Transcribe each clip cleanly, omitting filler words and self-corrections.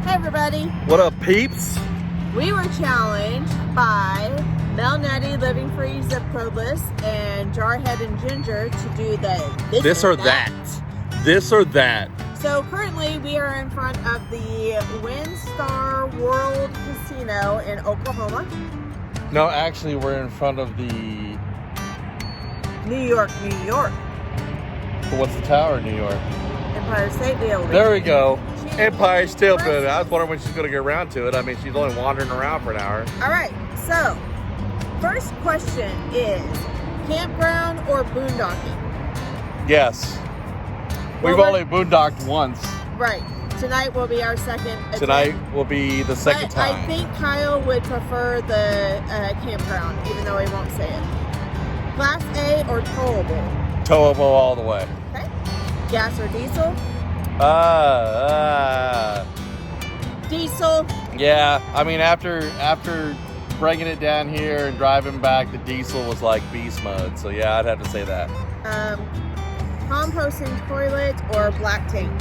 Hey everybody. What up, peeps? We were challenged by Nette, Living Free, Zip Codeless, and Jarhead and Ginger to do the This or that. This or that. So currently we are in front of the WinStar World Casino in Oklahoma. No, actually, we're in front of the... New York. What's the tower in New York? Empire State Building. There we go. Empire State Building. I was wondering when she's going to get around to it. I mean, she's only wandering around for an hour. All right, so first question is campground or boondocking? Yes. We've only boondocked once. Right. Tonight will be our second attempt. Tonight will be the second time. I think Kyle would prefer the campground, even though he won't say it. Class A or towable? Towable all the way. Okay. Gas or diesel? Diesel. Yeah, I mean, after bringing it down here and driving back, the diesel was like beast mode. So yeah, I'd have to say that. Composting toilet or black tank?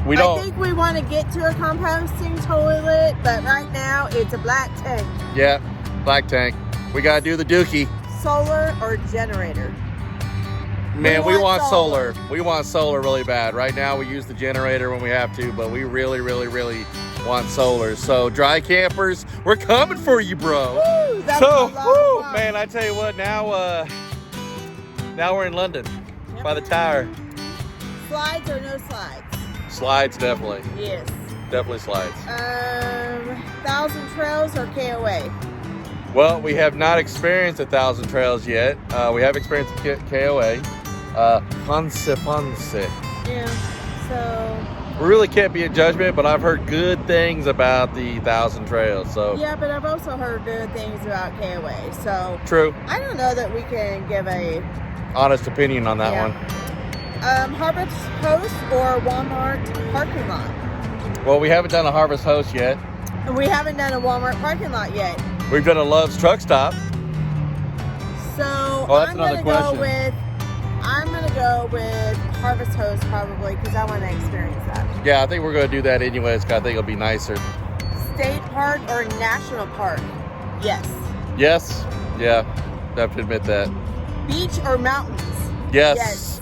I think we want to get to a composting toilet, but right now it's a black tank. Yeah, black tank. We gotta do the dookie. Solar or generator? Man, we want solar. We want solar really bad. Right now we use the generator when we have to, but we really want solar. So dry campers, we're coming for you, bro. Woo, that's man, I tell you what, now we're in London. Yep. By the tower. Slides or no slides? Slides, definitely. Yes. Definitely slides. 1,000 trails or KOA? Well, we have not experienced 1,000 trails yet. We have experienced KOA. Fancy. Yeah, so... We really can't be a judgment, but I've heard good things about the 1,000 trails, so... Yeah, but I've also heard good things about KOA, so... True. I don't know that we can give a... honest opinion on that one. Harvest Host or Walmart parking lot? Well, we haven't done a Harvest Host yet. And we haven't done a Walmart parking lot yet. We've done a Love's Truck Stop. So that's I'm another gonna question. go with Harvest Host probably because I want to experience that. Yeah, I think we're going to do that anyways because I think it'll be nicer. State park or national park? Yes. Yes. Yeah, have to admit that. Beach or mountains? Yes.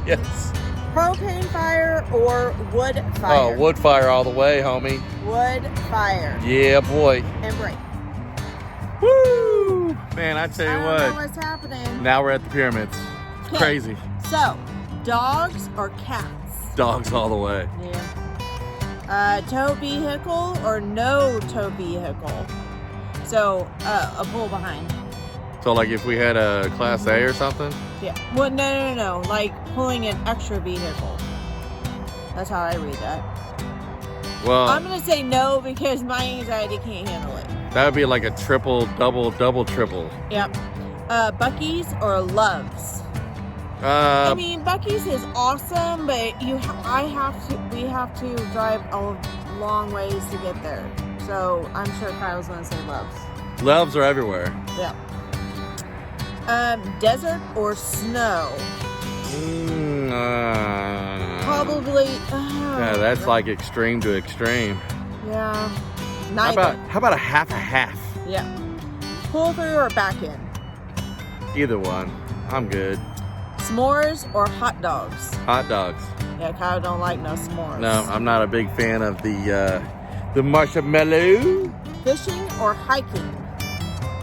Yes. Propane fire or wood fire? Oh, wood fire all the way, homie. Wood fire. Yeah, boy. And break. Woo! Man, I tell you I don't know what's happening. Now we're at the pyramids. It's crazy. So, dogs or cats? Dogs all the way. Yeah. Tow vehicle or no tow vehicle? So, a pull behind. So, like if we had a Class A or something? Yeah. Well, no. Like pulling an extra vehicle. That's how I read that. Well, I'm going to say no because my anxiety can't handle it. That would be like a triple, double, triple. Yep. Buc-ee's or Love's? I mean, Buc-ee's is awesome, but we have to drive a long ways to get there. So I'm sure Kyle's going to say Love's. Loves are everywhere. Yeah. Desert or snow? Probably. Yeah, that's like extreme to extreme. Yeah. Neither. How about a half? Yeah. Pull through or back in? Either one. I'm good. S'mores or hot dogs? Hot dogs. Yeah, Kyle don't like no s'mores. No, I'm not a big fan of the marshmallow. Fishing or hiking?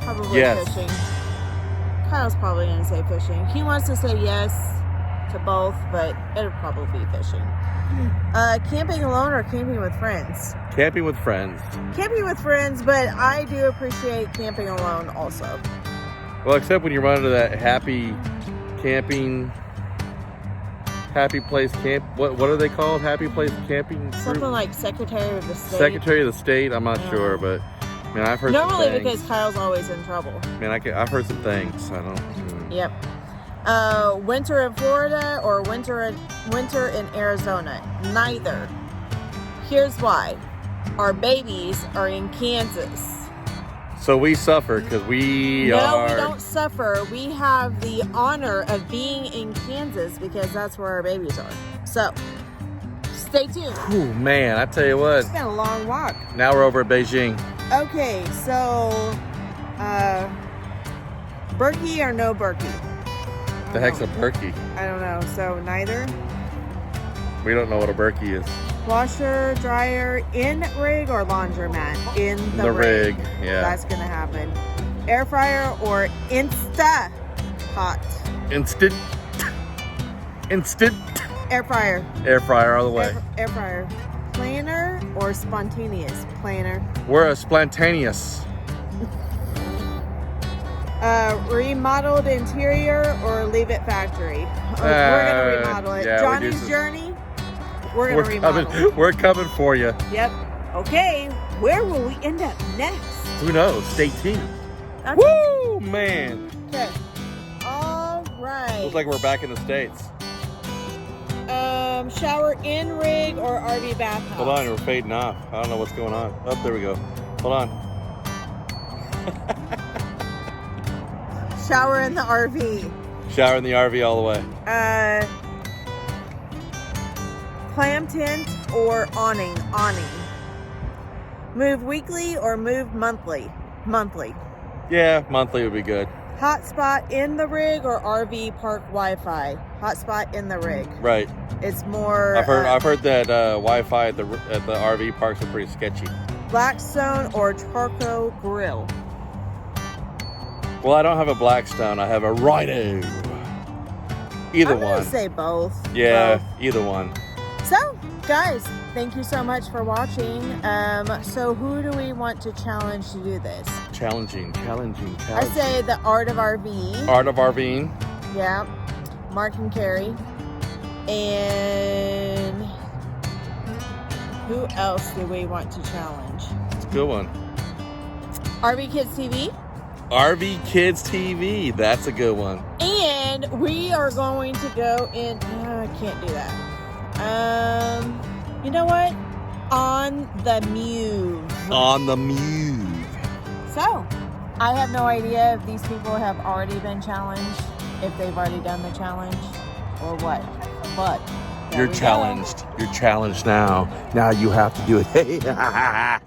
Probably yes. Fishing. Kyle's probably going to say fishing. He wants to say yes to both, but it'll probably be fishing. Camping alone or camping with friends? Camping with friends. Camping with friends, but I do appreciate camping alone also. Well, except when you run into that happy place camp. What are they called? Happy place camping group? Something like Secretary of the State. Secretary of the State. I'm not sure, but man, I've heard. Normally, some things. because Kyle's always in trouble. Man, I've heard some things. I don't. Yep. Winter in Florida or winter in Arizona? Neither. Here's why. Our babies are in Kansas. So we suffer because we No, we don't suffer. We have the honor of being in Kansas because that's where our babies are. So, Stay tuned. Ooh, man, I tell you what. It's been a long walk. Now we're over at Beijing. Okay, so Buc-ee or no Buc-ee? The heck's a Buc-ee? I don't know. So neither. We don't know what a Buc-ee is. Washer, dryer, in rig or laundromat? In the rig. Yeah. That's gonna happen. Air fryer or Insta Pot? Instant. Air fryer. Air fryer all the way. Air fryer. Planner or spontaneous? Planner. We're a spontaneous. Remodeled interior or leave it factory? We're gonna remodel it. Yeah, Johnny's Journey. We're gonna remodel. We're coming for you. Yep. Okay. Where will we end up next? Who knows? Stay tuned. Okay. Woo, man. Okay. All right. Looks like we're back in the States. Shower in rig or RV bathhouse? Hold on, we're fading off. I don't know what's going on. Oh, there we go. Hold on. Shower in the RV. Shower in the RV all the way. Clam tent or awning? Awning. Move weekly or move monthly? Monthly. Yeah, monthly would be good. Hotspot in the rig or RV park Wi-Fi? Hotspot in the rig. Right. It's more. I've heard that Wi-Fi at the RV parks are pretty sketchy. Blackstone or charcoal grill? Well, I don't have a Blackstone. I have a Rhino. Either I'm gonna one. say both. Yeah, Both. either one. So, guys, thank you so much for watching. So who do we want to challenge to do this? Challenging. I say the Art of RV. Art of RVing. Yeah. Mark and Carrie. And who else do we want to challenge? It's a good one. RV Kids TV. RV Kids TV. That's a good one. And we are going to go in. I can't do that. You know what? On the Move. On the Move. So, I have no idea if these people have already been challenged, if they've already done the challenge, or what. But you're challenged. You're challenged now. Now you have to do it.